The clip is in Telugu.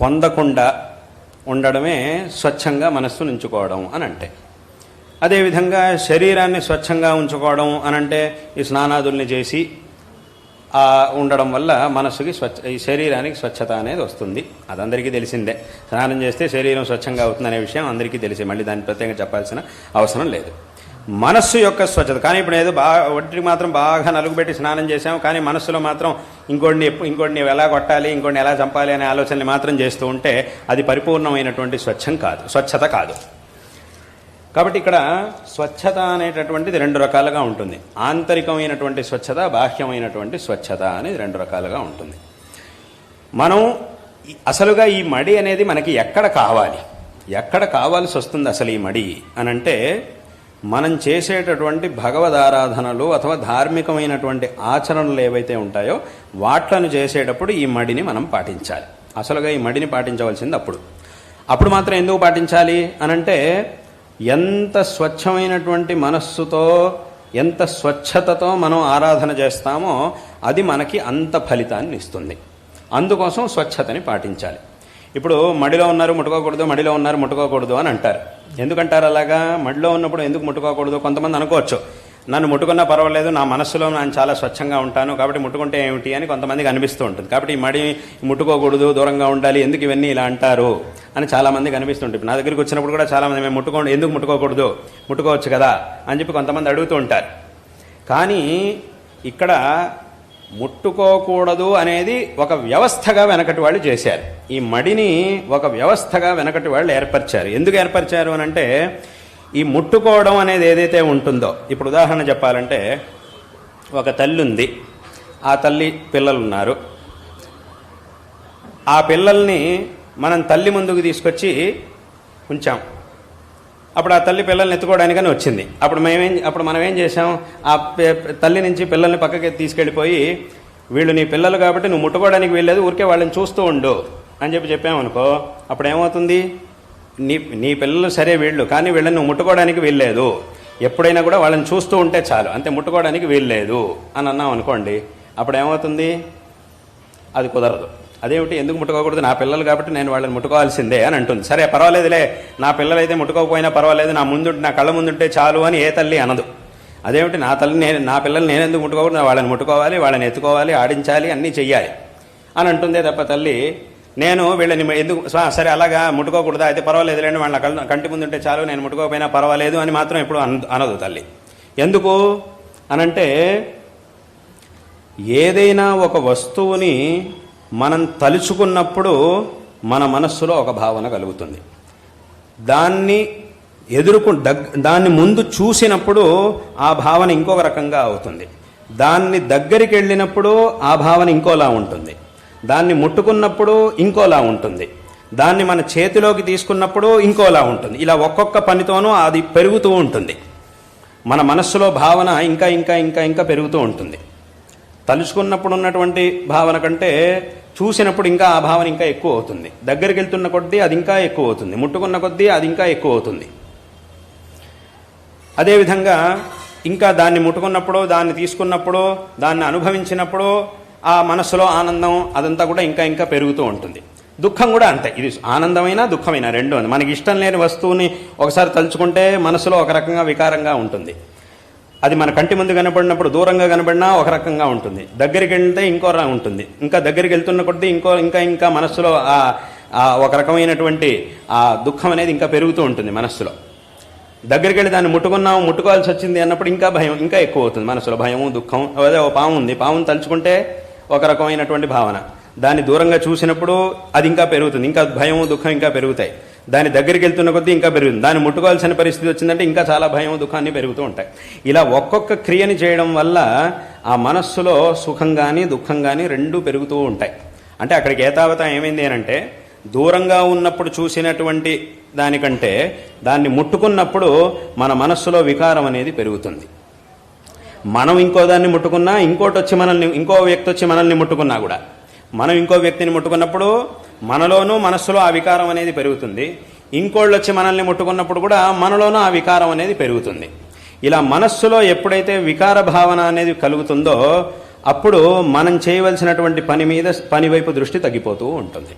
పొందకుండా ఉండడమే స్వచ్ఛంగా మనస్సును ఉంచుకోవడం అని అంటే. అదేవిధంగా శరీరాన్ని స్వచ్ఛంగా ఉంచుకోవడం అనంటే ఈ స్నానాదుల్ని చేసి ఉండడం వల్ల మనస్సుకి ఈ శరీరానికి స్వచ్ఛత అనేది వస్తుంది. అది అందరికీ తెలిసిందే. స్నానం చేస్తే శరీరం స్వచ్ఛంగా అవుతుందనే విషయం అందరికీ తెలిసే, మళ్ళీ దాన్ని ప్రత్యేకంగా చెప్పాల్సిన అవసరం లేదు. మనస్సు యొక్క స్వచ్ఛత. కానీ ఇప్పుడు ఏదో ఒంటికి మాత్రం బాగా నలుగుపెట్టి స్నానం చేసాము, కానీ మనస్సులో మాత్రం ఇంకోటిని ఎలా కొట్టాలి, ఇంకోటిని ఎలా చంపాలి అనే ఆలోచనలు మాత్రం చేస్తూ ఉంటే అది పరిపూర్ణమైనటువంటి స్వచ్ఛత కాదు. కాబట్టి ఇక్కడ స్వచ్ఛత అనేటటువంటిది రెండు రకాలుగా ఉంటుంది. ఆంతరికమైనటువంటి స్వచ్ఛత, బాహ్యమైనటువంటి స్వచ్ఛత అనేది రెండు రకాలుగా ఉంటుంది. మనం అసలుగా ఈ మడి అనేది మనకి ఎక్కడ కావాల్సి వస్తుంది అసలు ఈ మడి అనంటే, మనం చేసేటటువంటి భగవదారాధనలు అథవా ధార్మికమైనటువంటి ఆచరణలు ఏవైతే ఉంటాయో వాట్లను చేసేటప్పుడు ఈ మడిని మనం పాటించాలి. అసలుగా ఈ మడిని పాటించవలసింది అప్పుడు మాత్రం ఎందుకు పాటించాలి అనంటే, ఎంత స్వచ్ఛమైనటువంటి మనస్సుతో, ఎంత స్వచ్ఛతతో మనం ఆరాధన చేస్తామో అది మనకి అంత ఫలితాన్ని ఇస్తుంది. అందుకోసం స్వచ్ఛతని పాటించాలి. ఇప్పుడు మడిలో ఉన్నారు ముట్టుకోకూడదు అని అంటారు. ఎందుకంటారు అలాగా? మడిలో ఉన్నప్పుడు ఎందుకు ముట్టుకోకూడదు? కొంతమంది అనుకోవచ్చు, నన్ను ముట్టుకున్నా పర్వాలేదు, నా మనస్సులో నేను చాలా స్వచ్ఛంగా ఉంటాను కాబట్టి ముట్టుకుంటే ఏమిటి అని కొంతమందికి అనిపిస్తూ ఉంటుంది. కాబట్టి ఈ మడి ముట్టుకోకూడదు, దూరంగా ఉండాలి, ఎందుకు ఇవన్నీ ఇలా అంటారు అని చాలామందికి అనిపిస్తుంటుంది. నా దగ్గరికి వచ్చినప్పుడు కూడా చాలామంది మేము ఎందుకు ముట్టుకోకూడదు, ముట్టుకోవచ్చు కదా అని చెప్పి కొంతమంది అడుగుతూ ఉంటారు. కానీ ఇక్కడ ముట్టుకోకూడదు అనేది ఒక వ్యవస్థగా వెనకటి వాళ్ళు చేశారు. ఈ మడిని ఒక వ్యవస్థగా వెనకటి వాళ్ళు ఏర్పరిచారు. ఎందుకు ఏర్పరిచారు అని అంటే, ఈ ముట్టుకోవడం అనేది ఏదైతే ఉంటుందో, ఇప్పుడు ఉదాహరణ చెప్పాలంటే, ఒక తల్లి ఉంది, ఆ తల్లి పిల్లలు ఉన్నారు. ఆ పిల్లల్ని మనం తల్లి ముందుకు తీసుకొచ్చి ఉంచాం. అప్పుడు ఆ తల్లి పిల్లల్ని ఎత్తుకోవడానికని వచ్చింది. అప్పుడు మనం ఏం చేసాం? ఆ తల్లి నుంచి పిల్లల్ని పక్కకి తీసుకెళ్ళిపోయి, వీళ్ళు నీ పిల్లలు కాబట్టి నువ్వు ముట్టుకోవడానికి వీల్లేదు, ఊరికే వాళ్ళని చూస్తూ ఉండు అని చెప్పామనుకో, అప్పుడు ఏమవుతుంది? నీ పిల్లలు సరే వీళ్ళు, కానీ వీళ్ళని నువ్వు ముట్టుకోవడానికి వీల్లేదు, ఎప్పుడైనా కూడా వాళ్ళని చూస్తూ ఉంటే చాలు, అంతే, ముట్టుకోవడానికి వీల్లేదు అని అన్నాం అనుకోండి, అప్పుడు ఏమవుతుంది? అది కుదరదు. అదేమిటి, ఎందుకు ముట్టుకోకూడదు? నా పిల్లలు కాబట్టి నేను వాళ్ళని ముట్టుకోవాల్సిందే అని అంటుంది. సరే పర్వాలేదులే, నా పిల్లలైతే ముట్టుకోకపోయినా పర్వాలేదు, నా కళ్ళ ముందుంటే చాలు అని ఏ తల్లి అనదు. అదేమిటి, నా పిల్లలు నేనెందుకు ముట్టుకోకూడదు, వాళ్ళని ముట్టుకోవాలి, వాళ్ళని ఎత్తుకోవాలి, ఆడించాలి, అన్నీ చెయ్యాలి అని అంటుందే తప్ప తల్లి నేను వీళ్ళని ఎందుకు, సరే అలాగా ముట్టుకోకూడదా, అయితే పర్వాలేదు లేండి, వాళ్ళ కంటి ముందుంటే చాలు, నేను ముట్టుకోకపోయినా పర్వాలేదు అని మాత్రం ఎప్పుడు అనదు తల్లి. ఎందుకు అనంటే, ఏదైనా ఒక వస్తువుని మనం తలుచుకున్నప్పుడు మన మనస్సులో ఒక భావన కలుగుతుంది. దాన్ని ముందు చూసినప్పుడు ఆ భావన ఇంకొక రకంగా అవుతుంది. దాన్ని దగ్గరికి వెళ్ళినప్పుడు ఆ భావన ఇంకోలా ఉంటుంది. దాన్ని ముట్టుకున్నప్పుడు ఇంకోలా ఉంటుంది. దాన్ని మన చేతిలోకి తీసుకున్నప్పుడు ఇంకోలా ఉంటుంది. ఇలా ఒక్కొక్క పనితోనూ అది పెరుగుతూ ఉంటుంది. మన మనస్సులో భావన ఇంకా ఇంకా ఇంకా ఇంకా పెరుగుతూ ఉంటుంది. తలుచుకున్నప్పుడు ఉన్నటువంటి భావన కంటే చూసినప్పుడు ఇంకా ఆ భావన ఇంకా ఎక్కువ అవుతుంది. దగ్గరికి వెళ్తున్న కొద్దీ అది ఇంకా ఎక్కువ అవుతుంది. ముట్టుకున్న కొద్దీ అది ఇంకా ఎక్కువ అవుతుంది. అదేవిధంగా ఇంకా దాన్ని ముట్టుకున్నప్పుడు, దాన్ని తీసుకున్నప్పుడు, దాన్ని అనుభవించినప్పుడు ఆ మనస్సులో ఆనందం అదంతా కూడా ఇంకా ఇంకా పెరుగుతూ ఉంటుంది. దుఃఖం కూడా అంతే. ఇది ఆనందమైనా దుఃఖమైనా రెండు. మనకి ఇష్టం లేని వస్తువుని ఒకసారి తలుచుకుంటే మనసులో ఒక రకంగా వికారంగా ఉంటుంది. అది మన కంటి ముందు కనపడినప్పుడు, దూరంగా కనపడినా ఒక రకంగా ఉంటుంది. దగ్గరికి వెళ్తే ఇంకో రకంగా ఉంటుంది. ఇంకా దగ్గరికి వెళ్తున్న కొద్దీ ఇంకా ఇంకా మనస్సులో ఒక రకమైనటువంటి ఆ దుఃఖం అనేది ఇంకా పెరుగుతూ ఉంటుంది మనస్సులో. దగ్గరికి వెళ్ళి దాన్ని ముట్టుకోవాల్సి వచ్చింది అన్నప్పుడు ఇంకా భయం ఇంకా ఎక్కువ అవుతుంది మనసులో. భయము, దుఃఖం. అదే ఓ పాము ఉంది, పామును తలుచుకుంటే ఒక రకమైనటువంటి భావన. దాన్ని దూరంగా చూసినప్పుడు అది ఇంకా పెరుగుతుంది. ఇంకా భయము, దుఃఖం ఇంకా పెరుగుతాయి. దాని దగ్గరికి వెళ్తున్న కొద్దీ ఇంకా పెరుగుతుంది. దాన్ని ముట్టుకోవాల్సిన పరిస్థితి వచ్చిందంటే ఇంకా చాలా భయం, దుఃఖాన్ని పెరుగుతూ ఉంటాయి. ఇలా ఒక్కొక్క క్రియని చేయడం వల్ల ఆ మనస్సులో సుఖం కానీ దుఃఖం కానీ రెండూ పెరుగుతూ ఉంటాయి. అంటే అక్కడికి ఏతావత ఏమైంది అనంటే, దూరంగా ఉన్నప్పుడు చూసినటువంటి దానికంటే దాన్ని ముట్టుకున్నప్పుడు మన మనస్సులో వికారం అనేది పెరుగుతుంది. మనం ఇంకో దాన్ని ముట్టుకున్నా, ఇంకో వ్యక్తి వచ్చి మనల్ని ముట్టుకున్నా కూడా, మనం ఇంకో వ్యక్తిని ముట్టుకున్నప్పుడు మనలోనూ మనస్సులో ఆ వికారం అనేది పెరుగుతుంది. ఇంకోళ్ళు వచ్చి మనల్ని ముట్టుకున్నప్పుడు కూడా మనలోనూ ఆ వికారం అనేది పెరుగుతుంది. ఇలా మనస్సులో ఎప్పుడైతే వికార భావన అనేది కలుగుతుందో అప్పుడు మనం చేయవలసినటువంటి పని వైపు దృష్టి తగ్గిపోతూ ఉంటుంది.